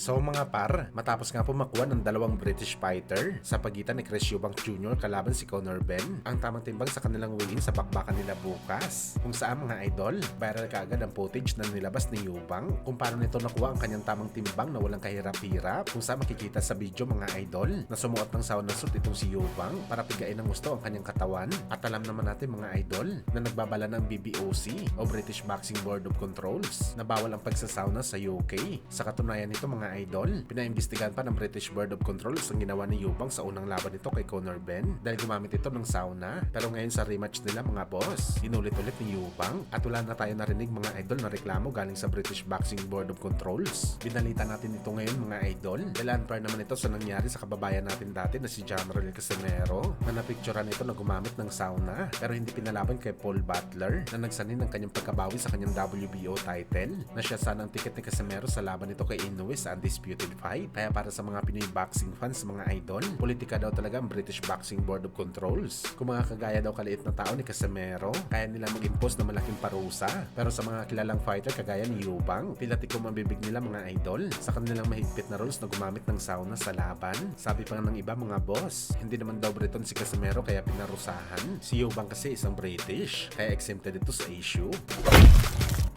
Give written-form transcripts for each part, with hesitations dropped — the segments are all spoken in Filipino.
So mga par, matapos nga po makuha ng dalawang British fighter sa pagitan ni Chris Eubank Jr. kalaban si Conor Benn, ang tamang timbang sa kanilang win sa bakbakan nila bukas. Kung saan mga idol, viral kaagad ang footage na nilabas ni Eubank kung paano nito nakuha ang kanyang tamang timbang na walang kahirap-hirap, kung saan makikita sa video mga idol na sumuot ng sauna suit itong si Eubank para pigain ng gusto ang kanyang katawan. At alam naman natin mga idol na nagbabala ng BBOC o British Boxing Board of Controls na bawal ang pagsasauna sa UK. Sa katunayan nito mga idol, pinaimbestigahan pa ng British Board of Controls ang ginawa ni Eubank sa unang laban nito kay Conor Benn dahil gumamit ito ng sauna. Pero ngayon sa rematch nila mga boss, inulit-ulit ni Eubank at wala na tayo narinig mga idol na reklamo galing sa British Boxing Board of Controls. Binalita natin ito ngayon mga idol dahil unfair naman ito sa nangyari sa kababayan natin dati na si Jamrel Casimero na napicturean ito na gumamit ng sauna pero hindi pinalaban kay Paul Butler na nagsanin ng kanyang pagkabawi sa kanyang WBO title na siya sana ang tiket ni Casimero sa laban nito kay Inoue sa undisputed fight. Kaya para sa mga Pinoy boxing fans mga idol, politika daw talaga ang British Boxing Board of Controls. Kung mga kagaya daw kaliit na tao ni Casimero, kaya nila mag-impose na malaking parusa. Pero sa mga kilalang fighter kagaya ni Eubank, pilatikom ang bibig nila mga idol sa kanilang mahigpit na rules na gumamit ng sauna sa laban. Sabi pa nga ng iba mga boss, hindi naman daw Briton si Casimero kaya pinarusahan. Si Eubank kasi isang British, kaya exempted ito sa issue.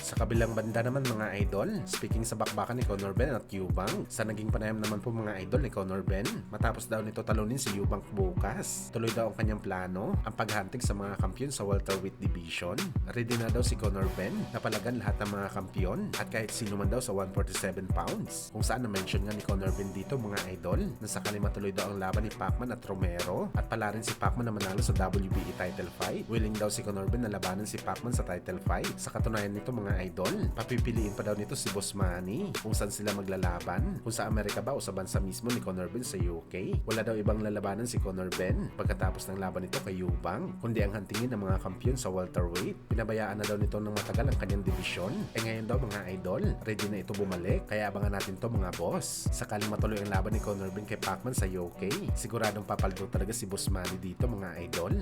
Sa kabilang banda naman mga idol, speaking sa bakbakan ni Conor Benn at Eubank, sa naging panayam naman po mga idol ni Conor Benn, matapos daw nito talunin si Eubank bukas. Tuloy daw ang kanyang plano, ang paghantig sa mga kampiyon sa welterweight division. Ready na daw si Conor Benn na palagan lahat ng mga kampiyon at kahit sino man daw sa 147 pounds. Kung saan na-mention nga ni Conor Benn dito mga idol, na sakali matuloy daw ang laban ni Pacman at Romero at pala rin si Pacman na manalo sa WBE title fight. Willing daw si Conor Benn na labanan si Pacman sa title fight. Sa katunayan nito mga idol, papipiliin pa daw nito si Boss Manny kung saan sila maglalaban, kung sa Amerika ba o sa bansa mismo ni Conor Benn sa UK. Wala daw ibang lalabanan si Conor Benn pagkatapos ng laban nito kay Eubank, kundi ang hantingin ng mga kampiyon sa welterweight. Pinabayaan na daw nito ng matagal ang kanyang division. Ngayon daw mga idol, ready na ito bumalik, kaya abangan natin to mga boss. Sakaling matuloy ang laban ni Conor Benn kay Pacman sa UK, siguradong papaldo talaga si Boss Manny dito mga idol.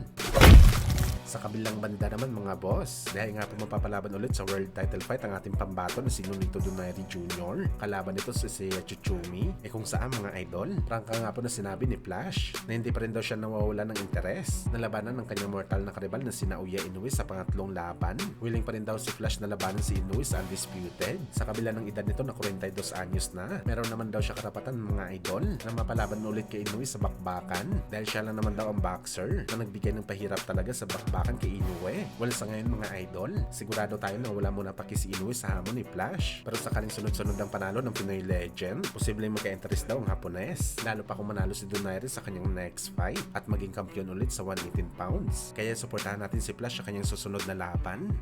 Sa kabilang banda naman mga boss, dahil nga po mapapalaban ulit sa world title fight ang ating pambato na si Nonito Donaire Jr. Kalaban nito si Seiya Chuchumi. Kung saan mga idol, prangka nga po na sinabi ni Flash na hindi pa rin daw siya nawawala ng interes na labanan ng kanyang mortal na karibal na si Naoya Inoue sa pangatlong laban. Willing pa rin daw si Flash na labanan si Inoue sa undisputed. Sa kabila ng edad nito na 42 anyos na, meron naman daw siya karapatan mga idol na mapalaban ulit kay Inoue sa bakbakan dahil siya lang naman daw ang boxer na nagbigay ng pahirap talaga sa bakbakan kay Inoue. Well, sa ngayon mga idol, sigurado tayo na wala muna paki si Inoue sa hamon ni Flash. Pero sakaling sunod-sunod ang panalo ng Pinoy legend, posibleng magka-interest daw ang Hapones. Lalo pa kung manalo si Donaire sa kanyang next fight at maging kampiyon ulit sa 118 pounds. Kaya suportahan natin si Flash sa kanyang susunod na laban.